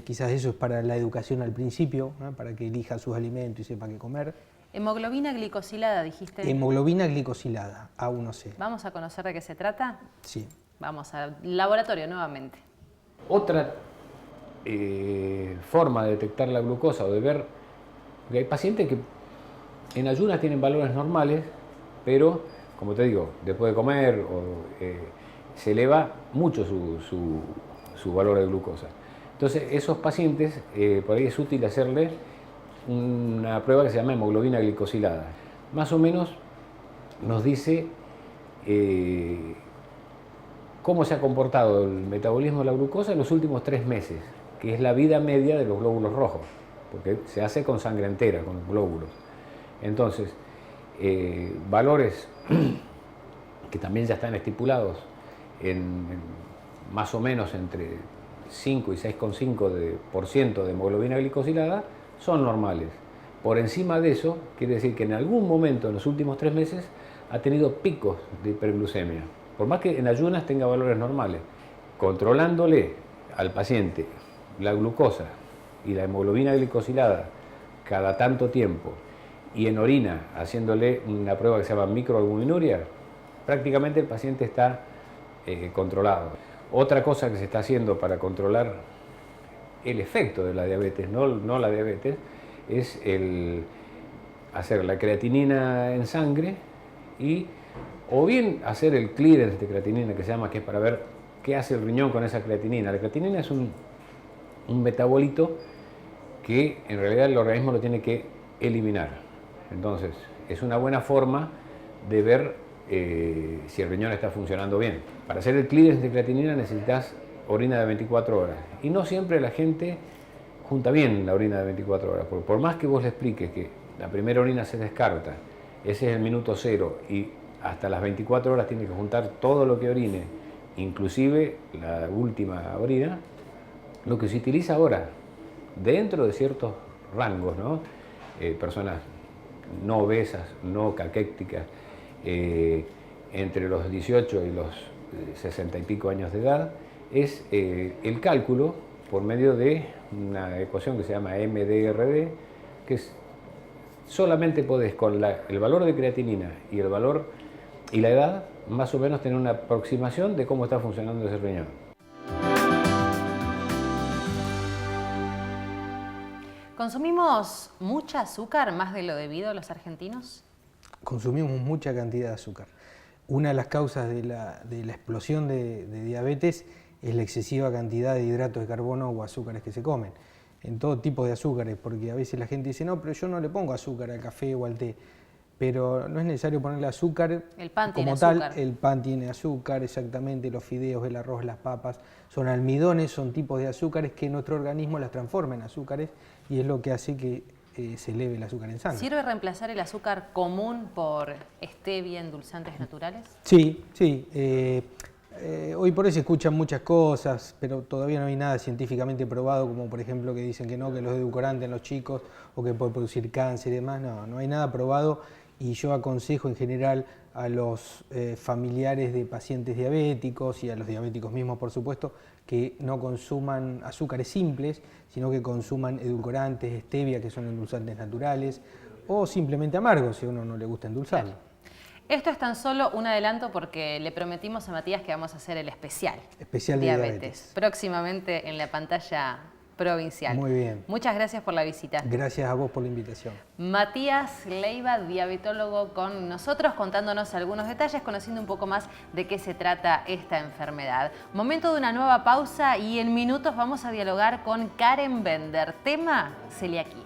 quizás eso es para la educación al principio, ¿no? Para que elija sus alimentos y sepa qué comer. Hemoglobina glicosilada, dijiste. Hemoglobina glicosilada, A1C. ¿Vamos a conocer de qué se trata? Sí. Vamos al laboratorio nuevamente. Otra forma de detectar la glucosa o de ver, porque hay pacientes que en ayunas tienen valores normales, pero, como te digo, después de comer se eleva mucho su valor de glucosa. Entonces, esos pacientes, por ahí es útil hacerle una prueba que se llama hemoglobina glicosilada. Más o menos nos dice cómo se ha comportado el metabolismo de la glucosa en los últimos 3 meses, que es la vida media de los glóbulos rojos, porque se hace con sangre entera, con glóbulos. Entonces, valores que también ya están estipulados en más o menos entre 5 y 6,5% de hemoglobina glicosilada son normales. Por encima de eso, quiere decir que en algún momento en los últimos 3 meses ha tenido picos de hiperglucemia. Por más que en ayunas tenga valores normales, controlándole al paciente la glucosa y la hemoglobina glicosilada cada tanto tiempo, y en orina haciéndole una prueba que se llama microalbuminuria, prácticamente el paciente está controlado. Otra cosa que se está haciendo para controlar el efecto de la diabetes, no la diabetes, es hacer la creatinina en sangre y o bien hacer el clearance de creatinina que se llama, que es para ver ¿qué hace el riñón con esa creatinina? La creatinina es un metabolito que en realidad el organismo lo tiene que eliminar. Entonces, es una buena forma de ver si el riñón está funcionando bien. Para hacer el clearance de creatinina necesitas orina de 24 horas. Y no siempre la gente junta bien la orina de 24 horas. Porque por más que vos le expliques que la primera orina se descarta, ese es el minuto 0, y hasta las 24 horas tiene que juntar todo lo que orine, inclusive la última orina, lo que se utiliza ahora, dentro de ciertos rangos, ¿no? Personas no obesas, no caquécticas, entre los 18 y los 60 y pico años de edad, es el cálculo por medio de una ecuación que se llama MDRD, que es, solamente podés con el valor de creatinina y el valor y la edad, más o menos tener una aproximación de cómo está funcionando ese riñón. ¿Consumimos mucha azúcar, más de lo debido, los argentinos? Consumimos mucha cantidad de azúcar. Una de las causas de la explosión de diabetes es la excesiva cantidad de hidratos de carbono o azúcares que se comen, en todo tipo de azúcares, porque a veces la gente dice, no, pero yo no le pongo azúcar al café o al té, pero no es necesario ponerle azúcar. El pan como tiene tal, azúcar. el pan tiene azúcar, exactamente, los fideos, el arroz, las papas, son almidones, son tipos de azúcares que nuestro organismo las transforma en azúcares y es lo que hace que se eleve el azúcar en sangre. ¿Sirve reemplazar el azúcar común por stevia, endulzantes naturales? Sí, sí. Hoy por hoy se escuchan muchas cosas, pero todavía no hay nada científicamente probado, como por ejemplo que dicen que no, que los edulcorantes en los chicos o que puede producir cáncer y demás. No, no hay nada probado y yo aconsejo en general a los familiares de pacientes diabéticos y a los diabéticos mismos, por supuesto, que no consuman azúcares simples, sino que consuman edulcorantes, stevia, que son endulzantes naturales, o simplemente amargos, si a uno no le gusta endulzarlo. Claro. Esto es tan solo un adelanto porque le prometimos a Matías que vamos a hacer el especial de diabetes, próximamente en la pantalla provincial. Muy bien. Muchas gracias por la visita. Gracias a vos por la invitación. Matías Leiva, diabetólogo, con nosotros, contándonos algunos detalles, conociendo un poco más de qué se trata esta enfermedad. Momento de una nueva pausa y en minutos vamos a dialogar con Karen Bender. Tema: celiaquía.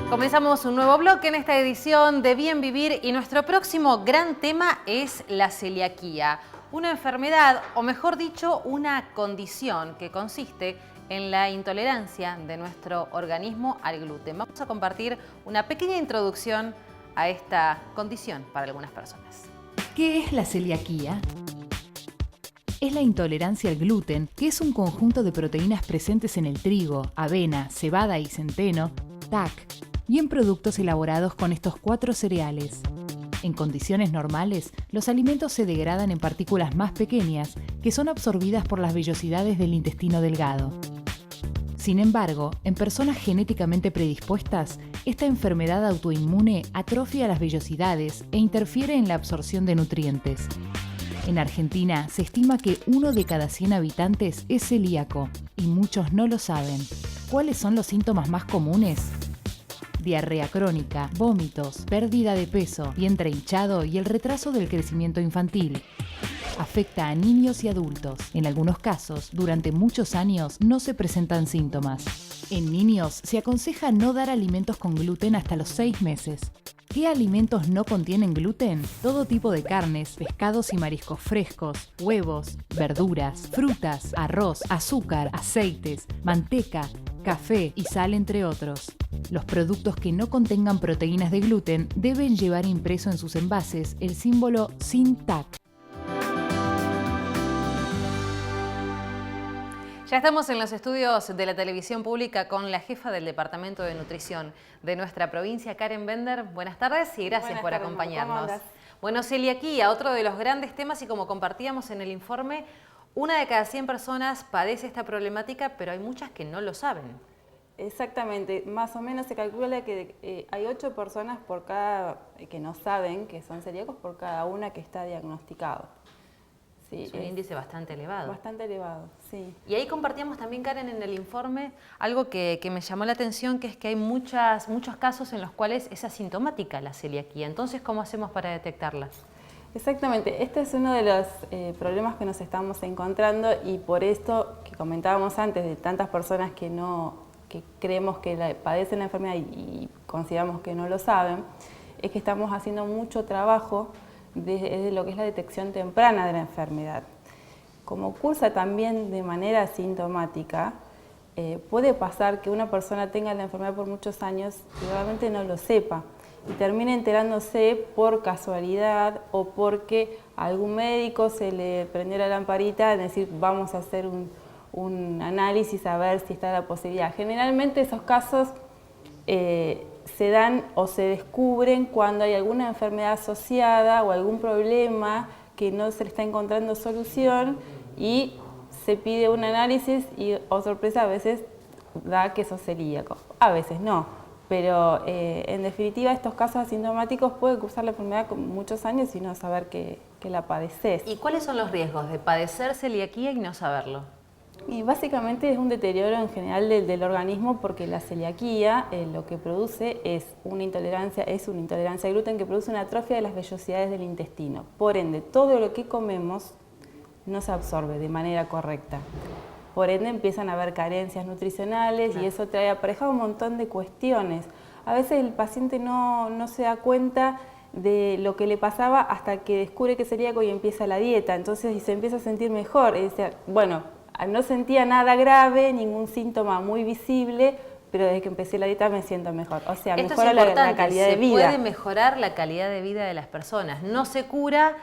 Comenzamos un nuevo bloque en esta edición de Bien Vivir y nuestro próximo gran tema es la celiaquía, una enfermedad, o mejor dicho, una condición que consiste en la intolerancia de nuestro organismo al gluten. Vamos a compartir una pequeña introducción a esta condición para algunas personas. ¿Qué es la celiaquía? Es la intolerancia al gluten, que es un conjunto de proteínas presentes en el trigo, avena, cebada y centeno, TAC, y en productos elaborados con estos 4 cereales. En condiciones normales, los alimentos se degradan en partículas más pequeñas que son absorbidas por las vellosidades del intestino delgado. Sin embargo, en personas genéticamente predispuestas, esta enfermedad autoinmune atrofia las vellosidades e interfiere en la absorción de nutrientes. En Argentina se estima que 1 de cada 100 habitantes es celíaco y muchos no lo saben. ¿Cuáles son los síntomas más comunes? Diarrea crónica, vómitos, pérdida de peso, vientre hinchado y el retraso del crecimiento infantil. Afecta a niños y adultos. En algunos casos, durante muchos años, no se presentan síntomas. En niños, se aconseja no dar alimentos con gluten hasta los 6 meses. ¿Qué alimentos no contienen gluten? Todo tipo de carnes, pescados y mariscos frescos, huevos, verduras, frutas, arroz, azúcar, aceites, manteca, café y sal, entre otros. Los productos que no contengan proteínas de gluten deben llevar impreso en sus envases el símbolo sin TAC. Ya estamos en los estudios de la televisión pública con la jefa del Departamento de Nutrición de nuestra provincia, Karen Bender. Buenas tardes y gracias por acompañarnos. Bueno, celiaquía, otro de los grandes temas, y como compartíamos en el informe, 1 de cada 100 personas padece esta problemática, pero hay muchas que no lo saben. Exactamente, más o menos se calcula que hay 8 personas por cada, que no saben que son celíacos por cada una que está diagnosticado. Sí, es un índice bastante elevado. Bastante elevado, sí. Y ahí compartíamos también, Karen, en el informe algo que me llamó la atención, que es que hay muchos casos en los cuales es asintomática la celiaquía. Entonces, ¿cómo hacemos para detectarla? Exactamente, este es uno de los problemas que nos estamos encontrando, y por esto que comentábamos antes de tantas personas que creemos que padecen la enfermedad y consideramos que no lo saben, es que estamos haciendo mucho trabajo de lo que es la detección temprana de la enfermedad. Como cursa también de manera asintomática, puede pasar que una persona tenga la enfermedad por muchos años y realmente no lo sepa, y termine enterándose por casualidad o porque a algún médico se le prendió la lamparita, es decir, vamos a hacer un análisis a ver si está la posibilidad. Generalmente esos casos se dan o se descubren cuando hay alguna enfermedad asociada o algún problema que no se le está encontrando solución, y se pide un análisis y, oh sorpresa, a veces da que sos celíaco, a veces no. Pero en definitiva estos casos asintomáticos pueden cursar la enfermedad con muchos años y no saber que la padeces. ¿Y cuáles son los riesgos de padecer celiaquía y no saberlo? Y básicamente es un deterioro en general del organismo, porque la celiaquía lo que produce es una intolerancia al gluten que produce una atrofia de las vellosidades del intestino. Por ende, todo lo que comemos no se absorbe de manera correcta. Por ende empiezan a haber carencias nutricionales, claro, y eso trae aparejado un montón de cuestiones. A veces el paciente no se da cuenta de lo que le pasaba hasta que descubre que es celíaco y empieza la dieta. Entonces se empieza a sentir mejor. Y dice, bueno, no sentía nada grave, ningún síntoma muy visible, pero desde que empecé la dieta me siento mejor. O sea, esto mejora la calidad de vida. Se puede mejorar la calidad de vida de las personas. No se cura,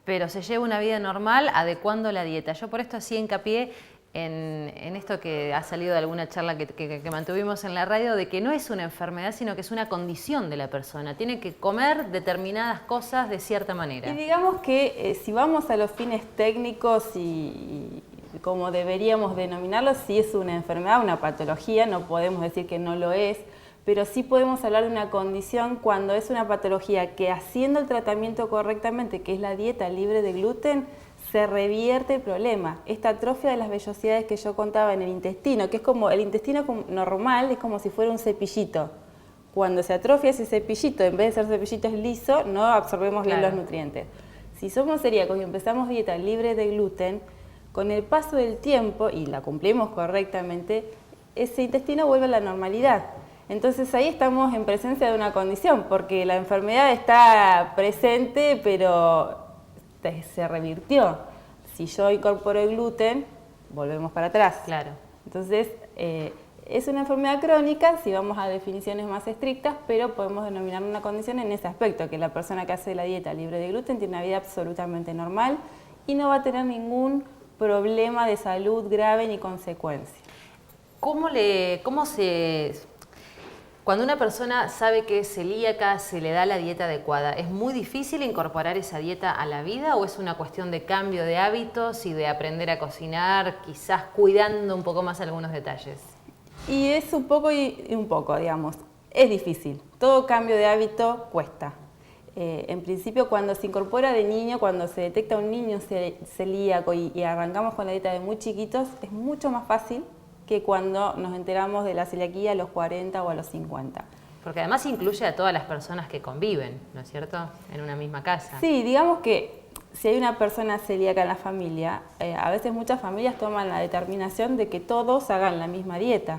pero se lleva una vida normal adecuando la dieta. Yo por esto hacía hincapié en esto que ha salido de alguna charla que mantuvimos en la radio, de que no es una enfermedad, sino que es una condición de la persona. Tiene que comer determinadas cosas de cierta manera. Y digamos que si vamos a los fines técnicos y como deberíamos denominarlo, sí es una enfermedad, una patología, no podemos decir que no lo es, pero sí podemos hablar de una condición cuando es una patología que, haciendo el tratamiento correctamente, que es la dieta libre de gluten, se revierte el problema. Esta atrofia de las vellosidades que yo contaba en el intestino, que es como el intestino normal, es como si fuera un cepillito. Cuando se atrofia ese cepillito, en vez de ser cepillito es liso, no absorbemos bien los nutrientes. Si somos celíacos y empezamos dieta libre de gluten, con el paso del tiempo, y la cumplimos correctamente, ese intestino vuelve a la normalidad. Entonces ahí estamos en presencia de una condición, porque la enfermedad está presente, pero se revirtió. Si yo incorporo el gluten, volvemos para atrás. Claro. Entonces, es una enfermedad crónica, si vamos a definiciones más estrictas, pero podemos denominar una condición en ese aspecto, que la persona que hace la dieta libre de gluten tiene una vida absolutamente normal y no va a tener ningún problema de salud grave ni consecuencia. Cuando una persona sabe que es celíaca, se le da la dieta adecuada, ¿es muy difícil incorporar esa dieta a la vida o es una cuestión de cambio de hábitos y de aprender a cocinar, quizás cuidando un poco más algunos detalles? Y es un poco y un poco, digamos. Es difícil. Todo cambio de hábito cuesta. En principio, cuando se incorpora de niño, cuando se detecta un niño celíaco y arrancamos con la dieta de muy chiquitos, es mucho más fácil que cuando nos enteramos de la celiaquía a los 40 o a los 50. Porque además incluye a todas las personas que conviven, ¿no es cierto?, en una misma casa. Sí, digamos que si hay una persona celíaca en la familia, a veces muchas familias toman la determinación de que todos hagan la misma dieta.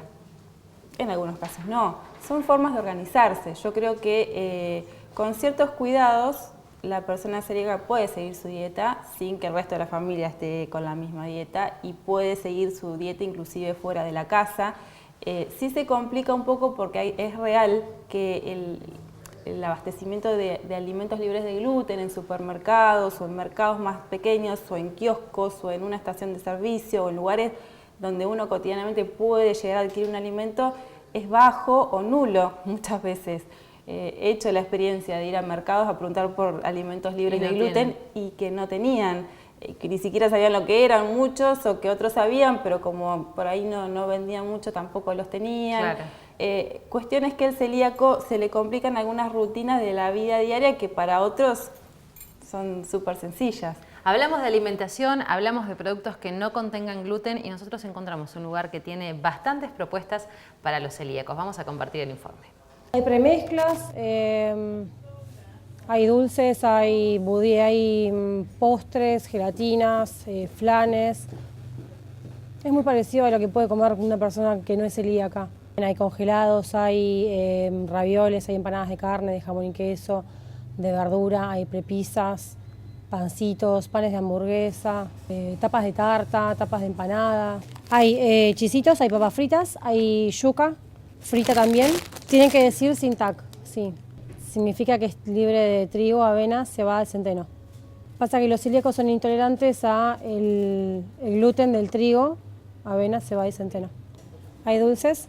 En algunos casos no. Son formas de organizarse. Yo creo que con ciertos cuidados la persona celíaca puede seguir su dieta sin que el resto de la familia esté con la misma dieta y puede seguir su dieta inclusive fuera de la casa. Sí se complica un poco porque es real que el abastecimiento de alimentos libres de gluten en supermercados o en mercados más pequeños o en kioscos o en una estación de servicio o en lugares donde uno cotidianamente puede llegar a adquirir un alimento es bajo o nulo muchas veces. He hecho la experiencia de ir a mercados a preguntar por alimentos libres de gluten y que no tenían. que ni siquiera sabían lo que eran muchos, o que otros sabían, pero como por ahí no vendían mucho, tampoco los tenían. Claro. Cuestiones que al celíaco se le complican algunas rutinas de la vida diaria que para otros son súper sencillas. Hablamos de alimentación, hablamos de productos que no contengan gluten y nosotros encontramos un lugar que tiene bastantes propuestas para los celíacos. Vamos a compartir el informe. Hay premezclas, hay dulces, hay budí, hay postres, gelatinas, flanes. Es muy parecido a lo que puede comer una persona que no es celíaca. Hay congelados, hay ravioles, hay empanadas de carne, de jamón y queso, de verdura, hay prepisas, pancitos, panes de hamburguesa, tapas de tarta, tapas de empanada. Hay chisitos, hay papas fritas, hay yuca frita también. Tienen que decir sin TAC, sí. Significa que es libre de trigo, avena, cebada, centeno. Pasa que los celíacos son intolerantes a el gluten del trigo, avena, cebada y centeno. Hay dulces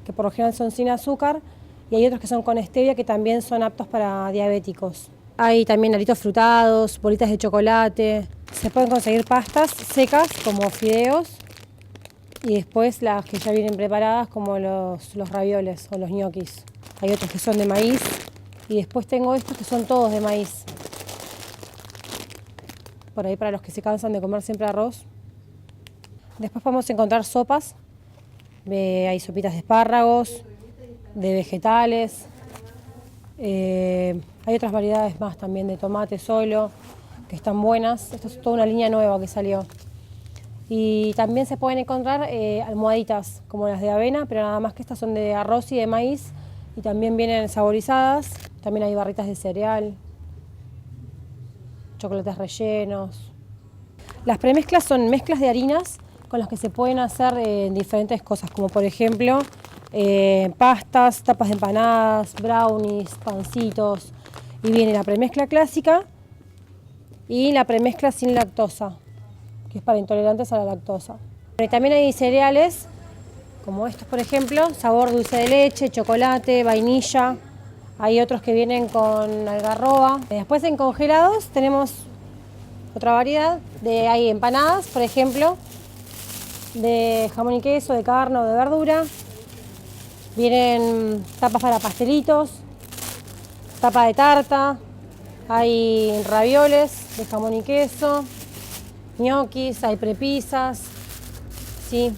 que por lo general son sin azúcar y hay otros que son con stevia que también son aptos para diabéticos. Hay también aritos frutados, bolitas de chocolate. Se pueden conseguir pastas secas como fideos y después las que ya vienen preparadas como los ravioles o los ñoquis. Hay otros que son de maíz y después tengo estos que son todos de maíz. Por ahí para los que se cansan de comer siempre arroz. Después podemos encontrar sopas. Hay sopitas de espárragos, de vegetales. Hay otras variedades más también de tomate solo, que están buenas. Esto es toda una línea nueva que salió. Y también se pueden encontrar almohaditas como las de avena, pero nada más que estas son de arroz y de maíz y también vienen saborizadas. También hay barritas de cereal, chocolates rellenos. Las premezclas son mezclas de harinas con las que se pueden hacer diferentes cosas, como por ejemplo pastas, tapas de empanadas, brownies, pancitos. Y viene la premezcla clásica y la premezcla sin lactosa, que es para intolerantes a la lactosa. Pero también hay cereales, como estos por ejemplo, sabor dulce de leche, chocolate, vainilla. Hay otros que vienen con algarroba. Después en congelados tenemos otra variedad. Hay empanadas, por ejemplo, de jamón y queso, de carne o de verdura. Vienen tapas para pastelitos, tapa de tarta, hay ravioles de jamón y queso, ñoquis, hay prepisas, sí.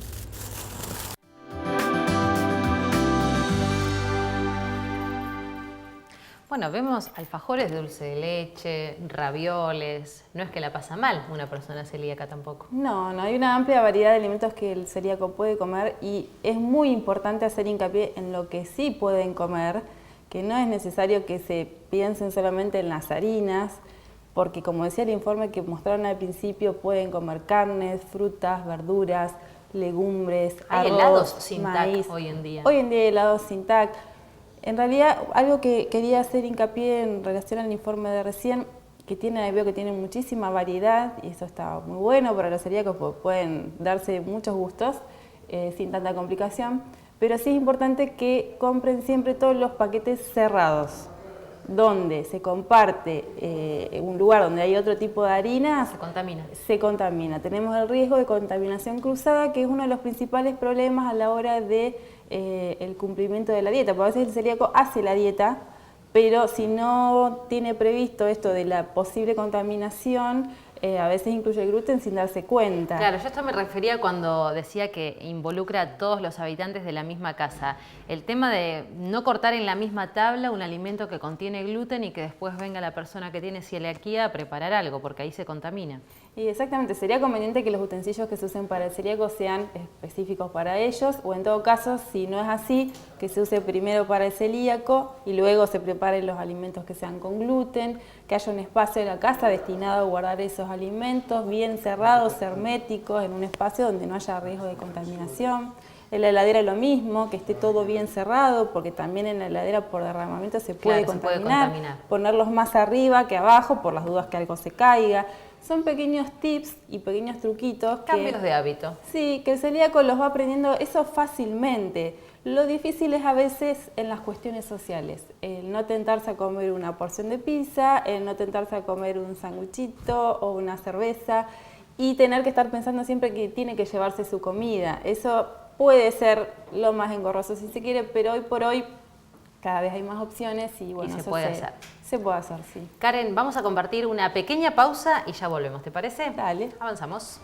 Bueno, vemos alfajores de dulce de leche, ravioles. No es que la pasa mal una persona celíaca tampoco. No, hay una amplia variedad de alimentos que el celíaco puede comer y es muy importante hacer hincapié en lo que sí pueden comer, que no es necesario que se piensen solamente en las harinas, porque como decía el informe que mostraron al principio, pueden comer carnes, frutas, verduras, legumbres, hay arroz, helados sin maíz. TAC hoy en día. Hoy en día hay helados sin TAC. En realidad, algo que quería hacer hincapié en relación al informe de recién, veo que tiene muchísima variedad y eso está muy bueno para los celíacos porque pueden darse muchos gustos sin tanta complicación, pero sí es importante que compren siempre todos los paquetes cerrados, donde se comparte un lugar donde hay otro tipo de harina, se contamina. Tenemos el riesgo de contaminación cruzada, que es uno de los principales problemas a la hora de el cumplimiento de la dieta, porque a veces el celíaco hace la dieta, pero si no tiene previsto esto de la posible contaminación, a veces incluye el gluten sin darse cuenta. Claro, yo esto me refería cuando decía que involucra a todos los habitantes de la misma casa. El tema de no cortar en la misma tabla un alimento que contiene gluten y que después venga la persona que tiene celiaquía a preparar algo, porque ahí se contamina. Y exactamente, sería conveniente que los utensilios que se usen para el celíaco sean específicos para ellos, o en todo caso, si no es así, que se use primero para el celíaco y luego se preparen los alimentos que sean con gluten, que haya un espacio en la casa destinado a guardar esos alimentos, bien cerrados, herméticos, en un espacio donde no haya riesgo de contaminación. En la heladera lo mismo, que esté todo bien cerrado, porque también en la heladera por derramamiento se puede contaminar. Ponerlos más arriba que abajo por las dudas que algo se caiga. Son pequeños tips y pequeños truquitos. Cambios de hábito. Sí, que el celíaco los va aprendiendo eso fácilmente. Lo difícil es a veces en las cuestiones sociales, el no tentarse a comer una porción de pizza, el no tentarse a comer un sanguchito o una cerveza y tener que estar pensando siempre que tiene que llevarse su comida. Eso puede ser lo más engorroso si se quiere, pero hoy por hoy cada vez hay más opciones y bueno, se eso puede hacer. Se puede hacer, sí. Karen, vamos a compartir una pequeña pausa y ya volvemos, ¿te parece? Dale. Avanzamos.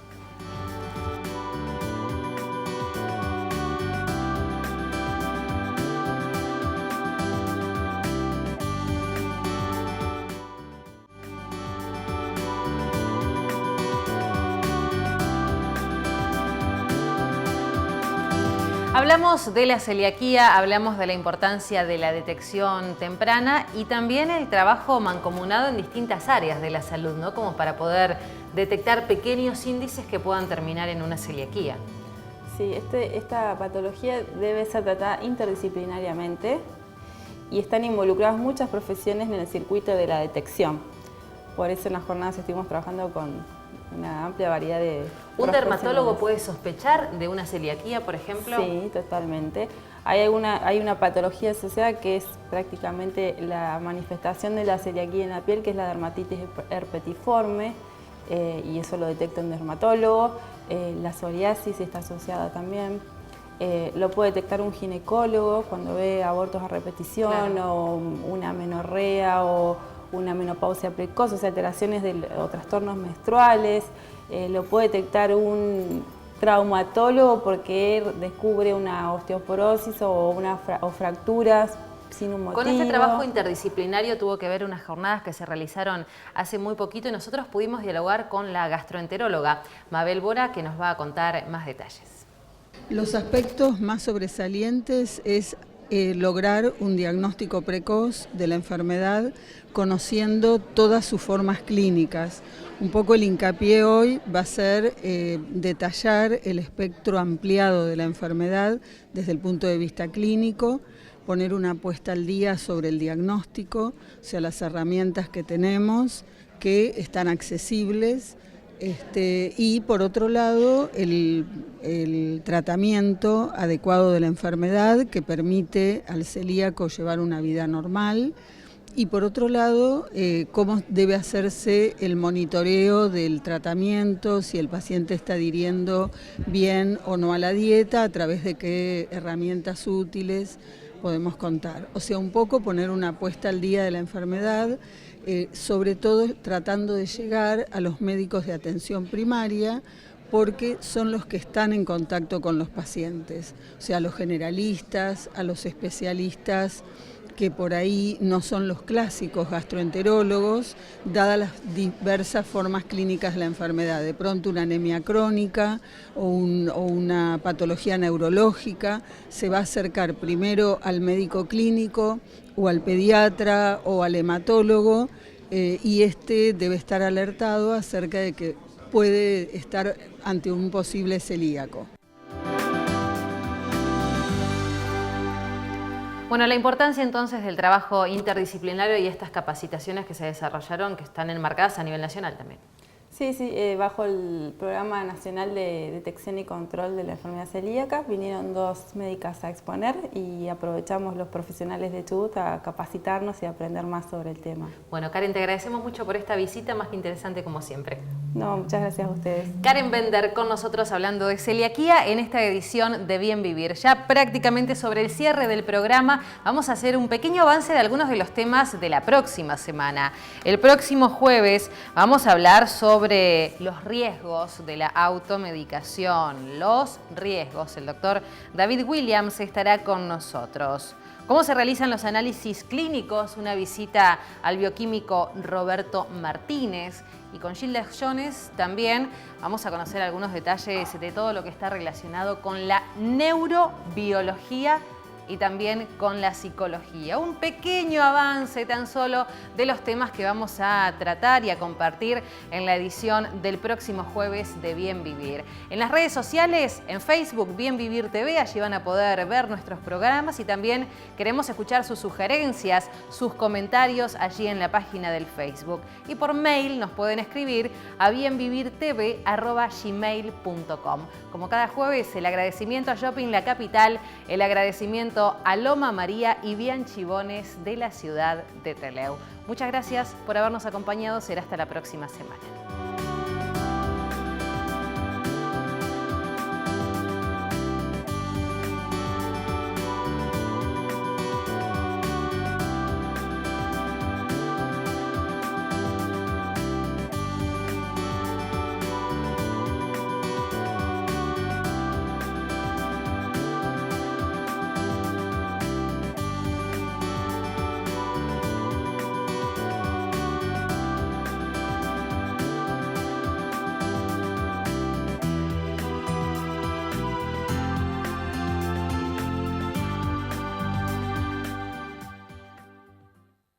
Hablamos de la celiaquía, hablamos de la importancia de la detección temprana y también el trabajo mancomunado en distintas áreas de la salud, ¿no? Como para poder detectar pequeños índices que puedan terminar en una celiaquía. Sí, esta patología debe ser tratada interdisciplinariamente y están involucradas muchas profesiones en el circuito de la detección. Por eso en las jornadas estuvimos trabajando con una amplia variedad de ¿Un dermatólogo profesionales. puede sospechar de una celiaquía, por ejemplo? Sí, totalmente. Hay una patología asociada que es prácticamente la manifestación de la celiaquía en la piel, que es la dermatitis herpetiforme, y eso lo detecta un dermatólogo. La psoriasis está asociada también. Lo puede detectar un ginecólogo cuando ve abortos a repetición, claro, o una menorrea o una menopausia precoz, o sea, alteraciones o trastornos menstruales. Lo puede detectar un traumatólogo porque descubre una osteoporosis o fracturas sin un motivo. Con este trabajo interdisciplinario tuvo que ver unas jornadas que se realizaron hace muy poquito y nosotros pudimos dialogar con la gastroenteróloga Mabel Bora, que nos va a contar más detalles. Los aspectos más sobresalientes es lograr un diagnóstico precoz de la enfermedad conociendo todas sus formas clínicas. Un poco el hincapié hoy va a ser detallar el espectro ampliado de la enfermedad desde el punto de vista clínico, poner una puesta al día sobre el diagnóstico, o sea, las herramientas que tenemos que están accesibles. Y por otro lado, el tratamiento adecuado de la enfermedad que permite al celíaco llevar una vida normal. Y por otro lado, cómo debe hacerse el monitoreo del tratamiento, si el paciente está adhiriendo bien o no a la dieta, a través de qué herramientas útiles podemos contar. O sea, un poco poner una puesta al día de la enfermedad, sobre todo tratando de llegar a los médicos de atención primaria, porque son los que están en contacto con los pacientes, o sea, a los generalistas, a los especialistas que por ahí no son los clásicos gastroenterólogos, dadas las diversas formas clínicas de la enfermedad. De pronto una anemia crónica o una patología neurológica, se va a acercar primero al médico clínico o al pediatra o al hematólogo, y debe estar alertado acerca de que puede estar ante un posible celíaco. Bueno, la importancia entonces del trabajo interdisciplinario y estas capacitaciones que se desarrollaron, que están enmarcadas a nivel nacional también. Sí, bajo el Programa Nacional de Detección y Control de la Enfermedad Celíaca vinieron 2 médicas a exponer y aprovechamos los profesionales de Chubut a capacitarnos y a aprender más sobre el tema. Bueno, Karen, te agradecemos mucho por esta visita, más que interesante como siempre. No, muchas gracias a ustedes. Karen Bender con nosotros hablando de celiaquía en esta edición de Bien Vivir. Ya prácticamente sobre el cierre del programa vamos a hacer un pequeño avance de algunos de los temas de la próxima semana. El próximo jueves vamos a hablar sobre los riesgos de la automedicación. Los riesgos. El doctor David Williams estará con nosotros. ¿Cómo se realizan los análisis clínicos? Una visita al bioquímico Roberto Martínez. Y con Gilda Jones también vamos a conocer algunos detalles de todo lo que está relacionado con la neurobiología y también con la psicología. Un pequeño avance tan solo de los temas que vamos a tratar y a compartir en la edición del próximo jueves de Bien Vivir. En las redes sociales, en Facebook, Bien Vivir TV, allí van a poder ver nuestros programas y también queremos escuchar sus sugerencias, sus comentarios allí en la página del Facebook. Y por mail nos pueden escribir a bienvivirtv@gmail.com. Como cada jueves, el agradecimiento a Shopping La Capital, el agradecimiento a Loma María y Bianchi Bones de la ciudad de Trelew. Muchas gracias por habernos acompañado. Será hasta la próxima semana.